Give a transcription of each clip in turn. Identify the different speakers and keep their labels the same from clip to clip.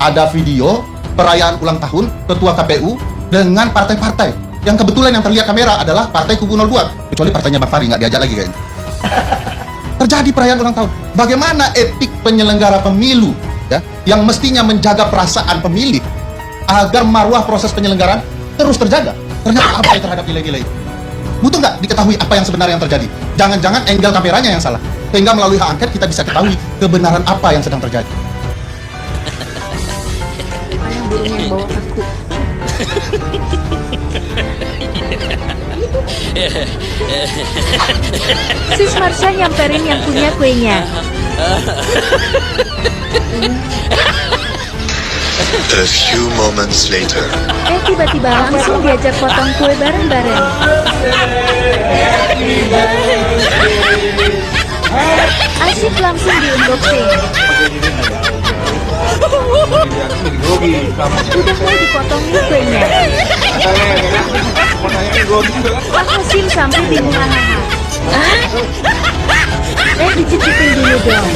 Speaker 1: ada video perayaan ulang tahun ketua KPU dengan partai-partai. Yang kebetulan yang terlihat kamera adalah partai kubu 02. Kecuali partainya Bang Fahri, nggak diajak lagi kayaknya. Terjadi perayaan ulang tahun. Bagaimana etik penyelenggara pemilu ya, yang mestinya menjaga perasaan pemilih agar marwah proses penyelenggaraan terus terjaga. Ternyata abai terhadap nilai-nilai itu. Butuh nggak diketahui apa yang sebenarnya yang terjadi? Jangan-jangan angle kameranya yang salah. Sehingga melalui hak angket kita bisa ketahui kebenaran apa yang sedang terjadi.
Speaker 2: Yang bawa kaku.
Speaker 3: Sis Marsha nyamperin yang punya kuenya.
Speaker 4: A few moments later.
Speaker 3: Tiba-tiba langsung diajak potong kue bareng-bareng. Asik langsung di-unboxing. Udah mau dipotong nih kuenya. Pak Hasim sampai bingung hahaha. Dicicipin dulu dong.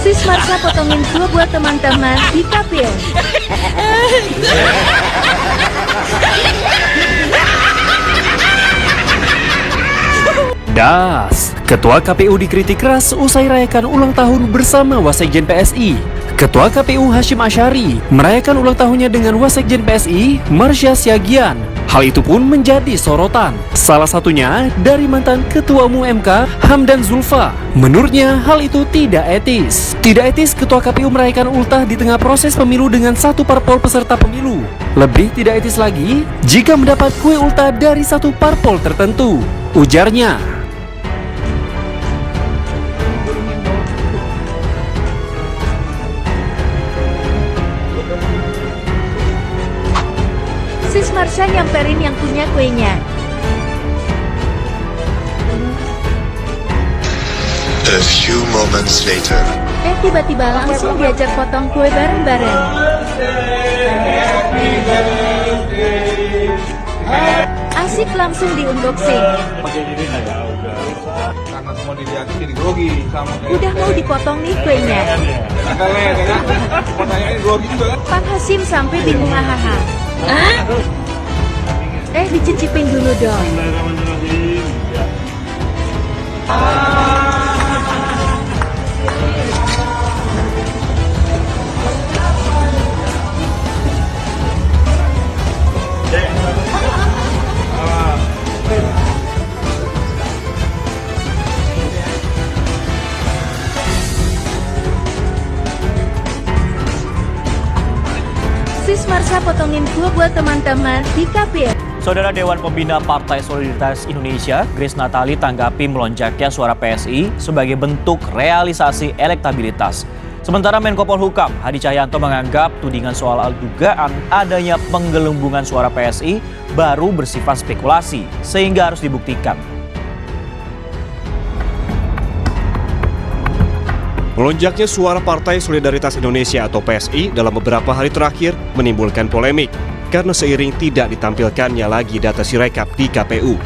Speaker 3: Sis Marsha potongin kue buat teman-teman di kapil.
Speaker 5: Das, Ketua KPU dikritik keras usai rayakan ulang tahun bersama Wasekjen PSI. Ketua KPU Hashim Asyari merayakan ulang tahunnya dengan Wasekjen PSI, Marsha Siagian. Hal itu pun menjadi sorotan. Salah satunya dari mantan Ketua Umum MK, Hamdan Zulfa. Menurutnya hal itu tidak etis. Tidak etis Ketua KPU merayakan ultah di tengah proses pemilu dengan satu parpol peserta pemilu. Lebih tidak etis lagi jika mendapat kue ultah dari satu parpol tertentu, ujarnya.
Speaker 3: Sis Marsha nyamperin yang punya kuenya.
Speaker 4: A few moments later.
Speaker 3: Tiba-tiba langsung diajak potong kue bareng-bareng. Asik langsung di-unboxing.
Speaker 6: Karena semua dilihatin jadi grogi sama
Speaker 3: Udah mau dipotong nih kuenya.
Speaker 6: grogi juga.
Speaker 3: Pak Hasim sampai bingung hahaha. Dicicipin dulu dong. Sis Marsha potongin kue buat teman-teman di kapil.
Speaker 7: Saudara Dewan Pembina Partai Solidaritas Indonesia, Grace Natali tanggapi melonjaknya suara PSI sebagai bentuk realisasi elektabilitas. Sementara Menko Polhukam Hadi Cahyanto menganggap tudingan soal dugaan adanya penggelembungan suara PSI baru bersifat spekulasi, sehingga harus dibuktikan.
Speaker 8: Melonjaknya suara Partai Solidaritas Indonesia atau PSI dalam beberapa hari terakhir menimbulkan polemik karena seiring tidak ditampilkannya lagi data Sirekap di KPU.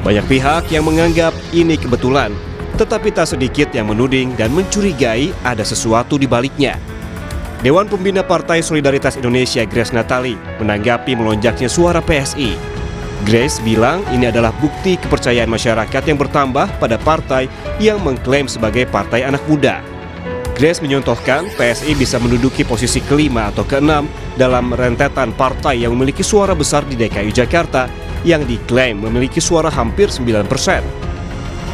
Speaker 8: Banyak pihak yang menganggap ini kebetulan, tetapi tak sedikit yang menuding dan mencurigai ada sesuatu di baliknya. Dewan Pembina Partai Solidaritas Indonesia Grace Natali menanggapi melonjaknya suara PSI. Grace bilang ini adalah bukti kepercayaan masyarakat yang bertambah pada partai yang mengklaim sebagai partai anak muda. Grace menyontohkan PSI bisa menduduki posisi kelima atau keenam dalam rentetan partai yang memiliki suara besar di DKI Jakarta yang diklaim memiliki suara hampir 9%.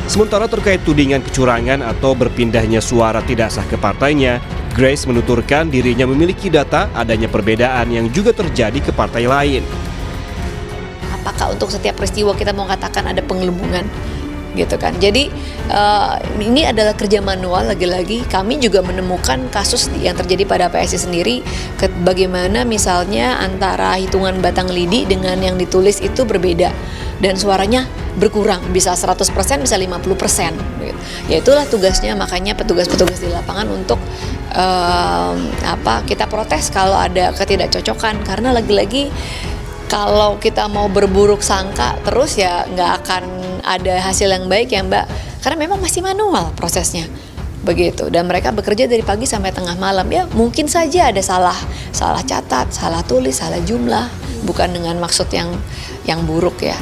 Speaker 8: Sementara terkait tudingan kecurangan atau berpindahnya suara tidak sah ke partainya, Grace menuturkan dirinya memiliki data adanya perbedaan yang juga terjadi ke partai lain.
Speaker 2: Apakah untuk setiap peristiwa kita mau katakan ada penggelembungan? Gitu kan. Jadi ini adalah kerja manual, lagi-lagi kami juga menemukan kasus yang terjadi pada PSI sendiri, bagaimana misalnya antara hitungan batang lidi dengan yang ditulis itu berbeda. dan suaranya berkurang, bisa 100%, bisa 50%. Gitu. Ya itulah tugasnya, makanya petugas-petugas di lapangan untuk kita protes kalau ada ketidakcocokan, karena lagi-lagi kalau kita mau berburuk sangka terus ya nggak akan ada hasil yang baik ya Mbak, karena memang masih manual prosesnya begitu, dan mereka bekerja dari pagi sampai tengah malam. Ya mungkin saja ada salah catat, salah tulis, salah jumlah, bukan dengan maksud yang buruk ya.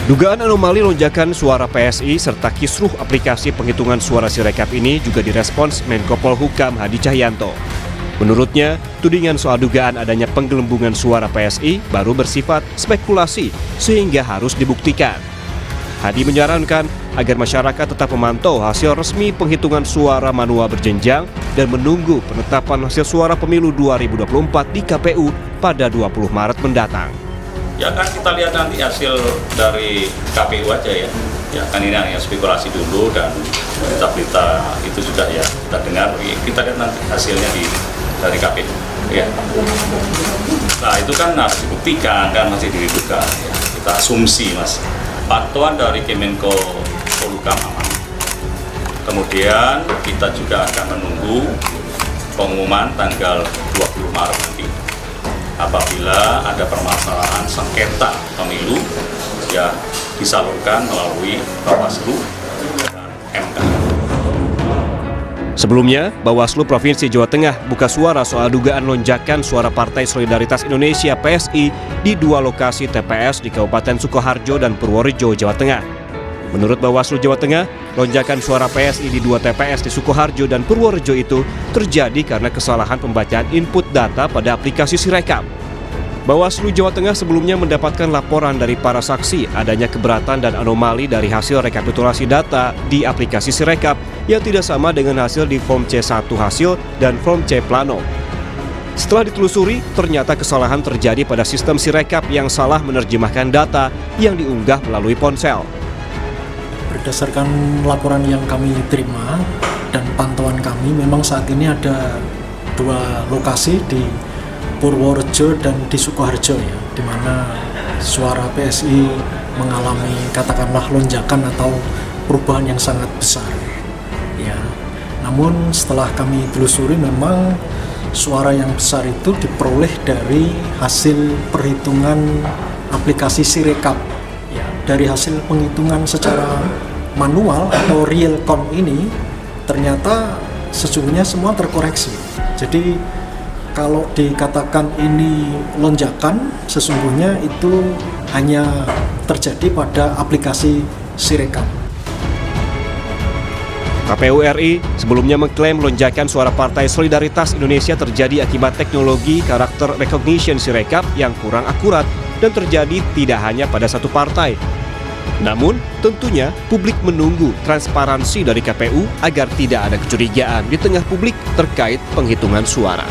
Speaker 8: Dugaan anomali lonjakan suara PSI serta kisruh aplikasi penghitungan suara Sirekap ini juga direspons Menko Polhukam Hadi Cahyanto. Menurutnya, tudingan soal dugaan adanya penggelembungan suara PSI baru bersifat spekulasi sehingga harus dibuktikan. Hadi menyarankan agar masyarakat tetap memantau hasil resmi penghitungan suara manual berjenjang dan menunggu penetapan hasil suara pemilu 2024 di KPU pada 20 Maret mendatang.
Speaker 9: Ya kan kita lihat nanti hasil dari KPU aja ya. Ya kan ini hanya spekulasi dulu, dan berita-berita itu sudah ya kita dengar. Kita lihat nanti hasilnya dari KPU. Ya. Nah itu kan harus dibuktikan, kan masih diduga. Ya. Kita asumsi mas. Pantauan dari Kemenko Polhukam aman. Kemudian kita juga akan menunggu pengumuman tanggal 20 Maret nanti. Apabila ada permasalahan sengketa pemilu, ya disalurkan melalui Bawaslu dan MK.
Speaker 8: Sebelumnya, Bawaslu Provinsi Jawa Tengah buka suara soal dugaan lonjakan suara Partai Solidaritas Indonesia (PSI) di 2 lokasi TPS di Kabupaten Sukoharjo dan Purworejo, Jawa Tengah. Menurut Bawaslu Jawa Tengah, lonjakan suara PSI di 2 TPS di Sukoharjo dan Purworejo itu terjadi karena kesalahan pembacaan input data pada aplikasi Sirekap. Bawaslu Jawa Tengah sebelumnya mendapatkan laporan dari para saksi adanya keberatan dan anomali dari hasil rekapitulasi data di aplikasi Sirekap yang tidak sama dengan hasil di Form C1 hasil dan Form C Plano. Setelah ditelusuri, ternyata kesalahan terjadi pada sistem Sirekap yang salah menerjemahkan data yang diunggah melalui ponsel.
Speaker 10: Berdasarkan laporan yang kami terima dan pantauan kami, memang saat ini ada 2 lokasi di Purworejo dan di Sukoharjo ya, di mana suara PSI mengalami katakanlah lonjakan atau perubahan yang sangat besar. Ya. Namun setelah kami telusuri, memang suara yang besar itu diperoleh dari hasil perhitungan aplikasi Sirekap. Ya, dari hasil penghitungan secara manual atau real count ini ternyata sesungguhnya semua terkoreksi. Jadi kalau dikatakan ini lonjakan, sesungguhnya itu hanya terjadi pada aplikasi Sirekap.
Speaker 8: KPU RI sebelumnya mengklaim lonjakan suara Partai Solidaritas Indonesia terjadi akibat teknologi karakter recognition Sirekap yang kurang akurat dan terjadi tidak hanya pada satu partai. Namun, tentunya publik menunggu transparansi dari KPU agar tidak ada kecurigaan di tengah publik terkait penghitungan suara.